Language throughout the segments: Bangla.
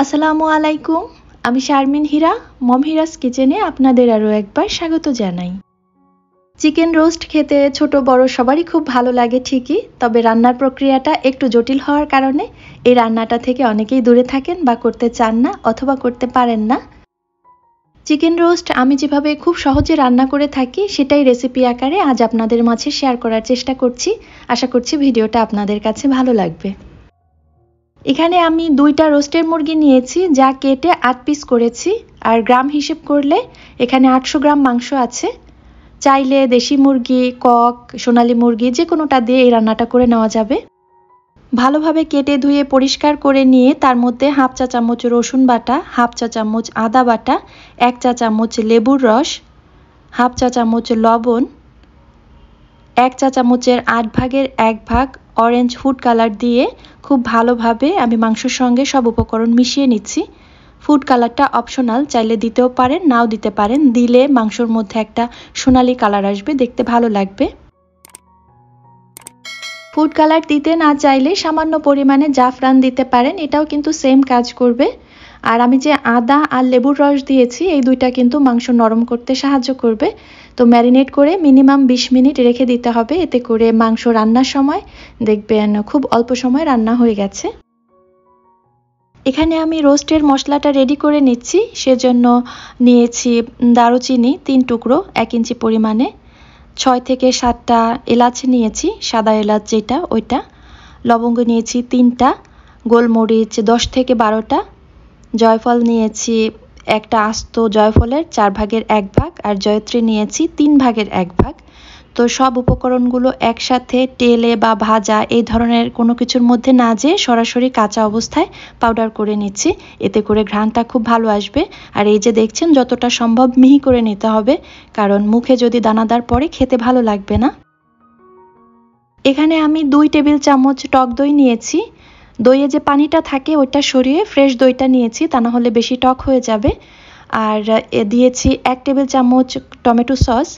আসসালামু আলাইকুম। আমি শারমিন হীরা, মম হিরাস কিচেনে আপনাদের আরও একবার স্বাগত জানাই। চিকেন রোস্ট খেতে ছোট বড় সবারই খুব ভালো লাগে ঠিকই, তবে রান্নার প্রক্রিয়াটা একটু জটিল হওয়ার কারণে এই রান্নাটা থেকে অনেকেই দূরে থাকেন বা করতে চান না অথবা করতে পারেন না। চিকেন রোস্ট আমি যেভাবে খুব সহজে রান্না করে থাকি সেটাই রেসিপি আকারে আজ আপনাদের মাঝে শেয়ার করার চেষ্টা করছি। আশা করছি ভিডিওটা আপনাদের কাছে ভালো লাগবে। এখানে আমি 2টা রোস্টের মুরগি নিয়েছি, যা কেটে 8 পিস করেছি, আর গ্রাম হিসেব করলে এখানে 800 গ্রাম মাংস আছে। চাইলে দেশি মুরগি, কক, সোনালী মুরগি যে কোনোটা দিয়ে এই রান্নাটা করে নেওয়া যাবে। ভালোভাবে কেটে ধুয়ে পরিষ্কার করে নিয়ে তার মধ্যে হাফ চা চামচ রসুন বাটা, হাফ চা চামচ আদা বাটা, 1 চা চামচ লেবুর রস, হাফ চা চামচ লবণ, 1 চা চামচের 8 ভাগের 1 ভাগ অরেঞ্জ ফুড কালার দিয়ে খুব ভালোভাবে আমি মাংসের সঙ্গে সব উপকরণ মিশিয়ে নিচ্ছি। ফুড কালারটা অপশনাল, চাইলে দিতেও পারেন, নাও দিতে পারেন। দিলে মাংসর মধ্যে একটা সোনালি কালার আসবে, দেখতে ভালো লাগবে। ফুড কালার দিতে না চাইলে সামান্য পরিমাণে জাফরান দিতে পারেন, এটাও কিন্তু সেম কাজ করবে। আর আমি যে আদা আর লেবুর রস দিয়েছি এই দুইটা কিন্তু মাংস নরম করতে সাহায্য করবে। তো ম্যারিনেট করে মিনিমাম 20 মিনিট রেখে দিতে হবে, এতে করে মাংস রান্নার সময় দেখবেন খুব অল্প সময় রান্না হয়ে গেছে। এখানে আমি রোস্টের মশলাটা রেডি করে নিচ্ছি, সেজন্য নিয়েছি দারুচিনি 3 টুকরো 1 ইঞ্চি পরিমাণে, 6 থেকে 7টা এলাচ নিয়েছি, সাদা এলাচ যেটা ওইটা, লবঙ্গ নিয়েছি 3টা, গোলমরিচ 10 থেকে 12টা, জয়ফল নিয়েছি একটা আস্ত জয়ফলের 4 ভাগের 1 ভাগ, আর জয়ত্রী নিয়েছি 3 ভাগের 1 ভাগ। তো সব উপকরণগুলো একসাথে তেলে বা ভাজা এই ধরনের কোনো কিছুর মধ্যে না যেয়ে সরাসরি কাঁচা অবস্থায় পাউডার করে নিচ্ছি, এতে করে ঘ্রাণটা খুব ভালো আসবে। আর এই যে দেখছেন যতটা সম্ভব মিহি করে নিতে হবে, কারণ মুখে যদি দানাদার পড়ে খেতে ভালো লাগবে না। এখানে আমি 2 টেবিল চামচ টক দই নিয়েছি। দইয়ে যে পানিটা থাকে ওইটা সরিয়ে ফ্রেশ দইটা নিয়েছি, তা না হলে বেশি টক হয়ে যাবে। আর দিয়েছি 1 টেবিল চামচ টমেটো সস,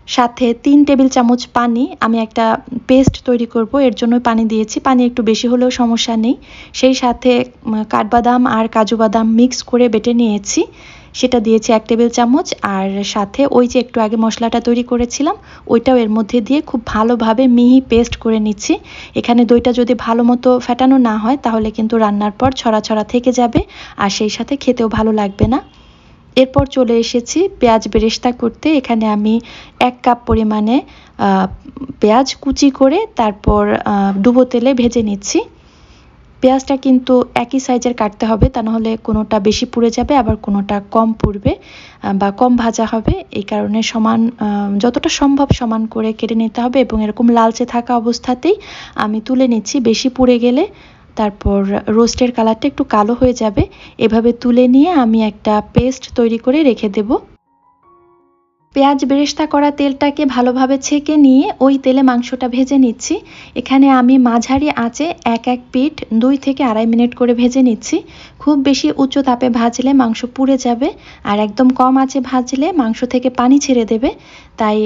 সাথে 3 টেবিল চামচ পানি। আমি একটা পেস্ট তৈরি করব, এর জন্য পানি দিয়েছি, পানি একটু বেশি হলেও সমস্যা নেই। সেই সাথে কাঠবাদাম আর কাজু বাদাম মিক্স করে বেটে নিয়েছি, সেটা দিয়েছি 1 টেবিল চামচ। আর সাথে ওই যে একটু আগে মশলাটা তৈরি করেছিলাম ওইটাও এর মধ্যে দিয়ে খুব ভালোভাবে মিহি পেস্ট করে নিচ্ছি। এখানে দইটা যদি ভালো মতো ফেটানো না হয় তাহলে কিন্তু রান্নার পর ছড়া ছড়া থেকে যাবে, আর সেই সাথে খেতেও ভালো লাগবে না। এরপর চলে এসেছি পেঁয়াজ বেরেস্তা করতে। এখানে আমি 1 কাপ পরিমাণে পেঁয়াজ কুচি করে তারপর ডুবো তেলে ভেজে নিচ্ছি। পেঁয়াজটা কিন্তু একই সাইজের কাটতে হবে, তা নাহলে কোনোটা বেশি পুড়ে যাবে আবার কোনোটা কম পুড়বে বা কম ভাজা হবে। এই কারণে সমান যতটা সম্ভব সমান করে কেটে নিতে হবে, এবং এরকম লালচে থাকা অবস্থাতেই আমি তুলে নিচ্ছি। বেশি পুড়ে গেলে তারপর রোস্টের কালারটা একটু কালো হয়ে যাবে। এভাবে তুলে নিয়ে আমি একটা পেস্ট তৈরি করে রেখে দেব। পেঁয়াজ বেরেস্তা করা তেলটাকে ভালোভাবে ছেঁকে নিয়ে ওই তেলে মাংসটা ভেজে নিচ্ছি। এখানে আমি মাঝারি আঁচে এক পিঠ 2 থেকে 2.5 মিনিট করে ভেজে নিচ্ছি। খুব বেশি উচ্চ তাপে ভাজলে মাংস পুড়ে যাবে, আর একদম কম আঁচে ভাজলে মাংস থেকে পানি ছেড়ে দেবে। তাই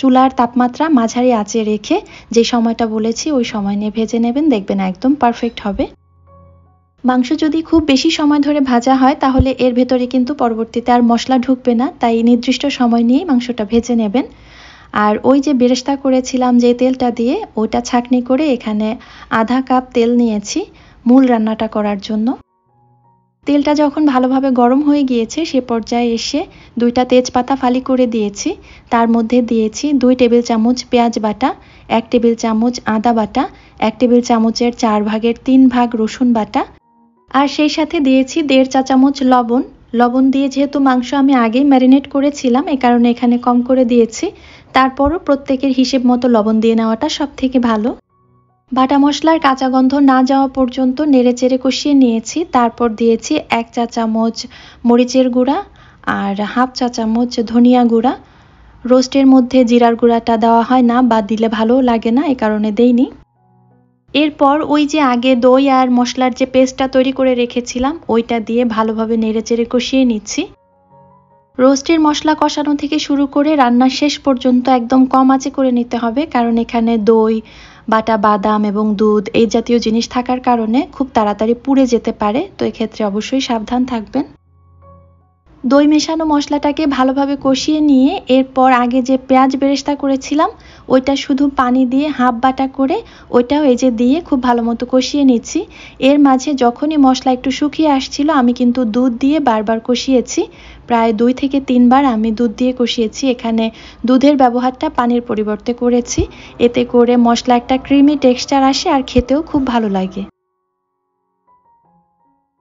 চুলার তাপমাত্রা মাঝারি আঁচে রেখে যে সময়টা বলেছি ওই সময় নিয়ে ভেজে নেবেন, দেখবেন একদম পারফেক্ট হবে। মাংস যদি খুব বেশি সময় ধরে ভাজা হয় তাহলে এর ভেতরে কিন্তু পরবর্তীতে আর মশলা ঢুকবে না, তাই নির্দিষ্ট সময় নিয়েই মাংসটা ভেজে নেবেন। আর ওই যে বেরেস্তা করেছিলাম যে তেলটা দিয়ে, ওটা ছাঁকনি করে এখানে আধা কাপ তেল নিয়েছি মূল রান্নাটা করার জন্য। তেলটা যখন ভালোভাবে গরম হয়ে গিয়েছে সে পর্যায়ে এসে 2টা তেজপাতা ফালি করে দিয়েছি। তার মধ্যে দিয়েছি 2 টেবিল চামচ পেঁয়াজ বাটা, 1 টেবিল চামচ আদা বাটা, 1 টেবিল চামচের 4 ভাগের 3 ভাগ রসুন বাটা, আর সেই সাথে দিয়েছি 1.5 চা চামচ লবণ। লবণ দিয়ে যেহেতু মাংস আমি আগেই ম্যারিনেট করেছিলাম এই কারণে এখানে কম করে দিয়েছি। তারপরও প্রত্যেকের হিসেব মতো লবণ দিয়ে নেওয়াটা সব থেকে ভালো। বাটা মশলার কাঁচা গন্ধ না যাওয়া পর্যন্ত নেড়েচেড়ে কষিয়ে নিয়েছি। তারপর দিয়েছি 1 চা চামচ মরিচের গুঁড়া আর হাফ চা চামচ ধনিয়া গুঁড়া। রোস্টের মধ্যে জিরার গুঁড়াটা দেওয়া হয় না বা দিলে ভালো লাগে না, এই কারণে দেইনি। এরপর ওই যে আগে দই আর মশলার যে পেস্টটা তৈরি করে রেখেছিলাম ওইটা দিয়ে ভালোভাবে নেড়েচেড়ে কষিয়ে নিচ্ছি। রোস্টের মশলা কষানো থেকে শুরু করে রান্নার শেষ পর্যন্ত একদম কম আঁচে করে নিতে হবে, কারণ এখানে দই, বাটা বাদাম এবং দুধ এই জাতীয় জিনিস থাকার কারণে খুব তাড়াতাড়ি পুড়ে যেতে পারে, তো এক্ষেত্রে অবশ্যই সাবধান থাকবেন। দই মেশানো মশলাটাকে ভালোভাবে কষিয়ে নিয়ে এরপর আগে যে পেঁয়াজ বেরেস্তা করেছিলাম ওইটা শুধু পানি দিয়ে হাফ বাটা করে ওইটাও এই যে দিয়ে খুব ভালো মতো কষিয়ে নিচ্ছি। এর মাঝে যখনই মশলা একটু শুকিয়ে আসছিল আমি কিন্তু দুধ দিয়ে বারবার কষিয়েছি, প্রায় 2 থেকে 3 বার আমি দুধ দিয়ে কষিয়েছি। এখানে দুধের ব্যবহারটা পানির পরিবর্তে করেছি, এতে করে মশলা একটা ক্রিমি টেক্সচার আসে আর খেতেও খুব ভালো লাগে।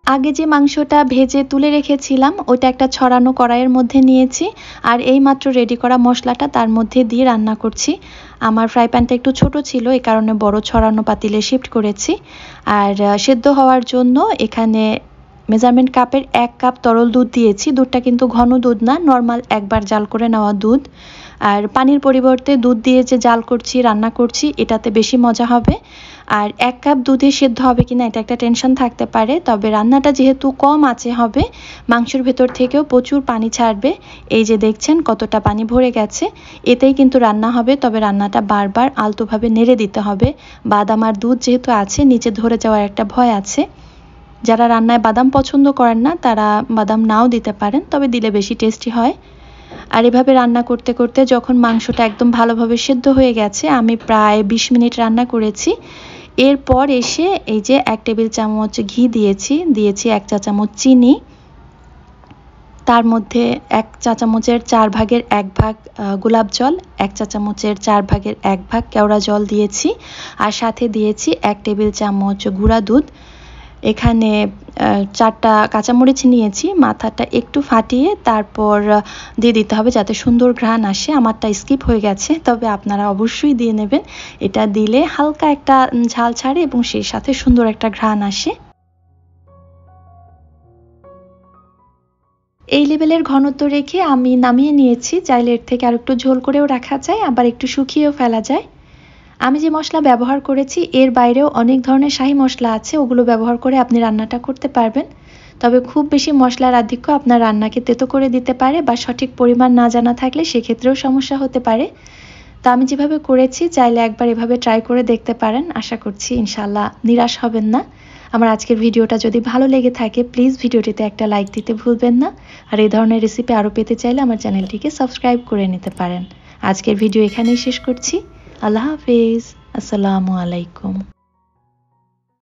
আগে যে মাংসটা ভেজে তুলে রেখেছিলাম ওটা একটা ছড়ানো কড়াইয়ের মধ্যে নিয়েছি আর এই মাত্র রেডি করা মশলাটা তার মধ্যে দিয়ে রান্না করছি। আমার ফ্রাই প্যানটা একটু ছোট ছিল, এই কারণে বড় ছড়ানো পাতিলে শিফট করেছি। আর সেদ্ধ হওয়ার জন্য এখানে মেজারমেন্ট কাপের 1 কাপ তরল দুধ দিয়েছি। দুধটা কিন্তু ঘন দুধ না, নর্মাল একবার জাল করে নেওয়া দুধ। আর পানির পরিবর্তে দুধ দিয়ে যে জাল করছি রান্না করছি এটাতে বেশি মজা হবে। আর 1 কাপ দুধে সেদ্ধ হবে কিনা এটা একটা টেনশন থাকতে পারে, তবে রান্নাটা যেহেতু কম আঁচে হবে মাংসের ভেতর থেকেও প্রচুর পানি ছাড়বে। এই যে দেখছেন কতটা পানি ভরে গেছে, এতেই কিন্তু রান্না হবে, তবে রান্নাটা বারবার আলতোভাবে নেড়ে দিতে হবে। বাদাম আর দুধ যেহেতু আছে নিচে ধরে যাওয়ার একটা ভয় আছে। যারা রান্নায় বাদাম পছন্দ করেন না তারা বাদাম নাও দিতে পারেন, তবে দিলে বেশি টেস্টি হয়। আর এভাবে রান্না করতে করতে যখন মাংসটা একদম ভালোভাবে সেদ্ধ হয়ে গেছে, আমি প্রায় 20 মিনিট রান্না করেছি। এরপর এসে এই যে 1 টেবিল চামচ ঘি দিয়েছি, 1 চা চামচ চিনি, তার মধ্যে 1 চা চামচের 4 ভাগের 1 ভাগ গোলাপ জল, 1 চা চামচের 4 ভাগের 1 ভাগ কেওড়া জল দিয়েছি, আর সাথে দিয়েছি 1 টেবিল চামচ গুঁড়া দুধ। এখানে 4টা কাঁচামরিচ নিয়েছি, মাথাটা একটু ফাটিয়ে তারপর দিয়ে দিতে হবে যাতে সুন্দর ঘ্রাণ আসে। আমারটা স্কিপ হয়ে গেছে, তবে আপনারা অবশ্যই দিয়ে নেবেন। এটা দিলে হালকা একটা ঝাল ছাড়ে এবং সেই সাথে সুন্দর একটা ঘ্রাণ আসে। এই লেভেলের ঘনত্ব রেখে আমি নামিয়ে নিয়েছি। চাইলে এর থেকে আর একটু ঝোল করেও রাখা যায়, আবার একটু শুকিয়েও ফেলা যায়। আমি যে মশলা ব্যবহার করেছি এর বাইরেও অনেক ধরনের শাহী মশলা আছে, ওগুলো ব্যবহার করে আপনি রান্নাটা করতে পারবেন। তবে খুব বেশি মশলার আধিক্য আপনার রান্নাকে তেতো করে দিতে পারে বা সঠিক পরিমাণ না জানা থাকলে সেক্ষেত্রেও সমস্যা হতে পারে। তো আমি যেভাবে করেছি চাইলে একবার এভাবে ট্রাই করে দেখতে পারেন, আশা করছি ইনশাল্লাহ নিরাশ হবেন না। আমার আজকের ভিডিওটা যদি ভালো লেগে থাকে প্লিজ ভিডিওটিতে একটা লাইক দিতে ভুলবেন না। আর এই ধরনের রেসিপি আরও পেতে চাইলে আমার চ্যানেলটিকে সাবস্ক্রাইব করে নিতে পারেন। আজকের ভিডিও এখানেই শেষ করছি। আল্লাহ হাফেজ, আসসালামু আলাইকুম।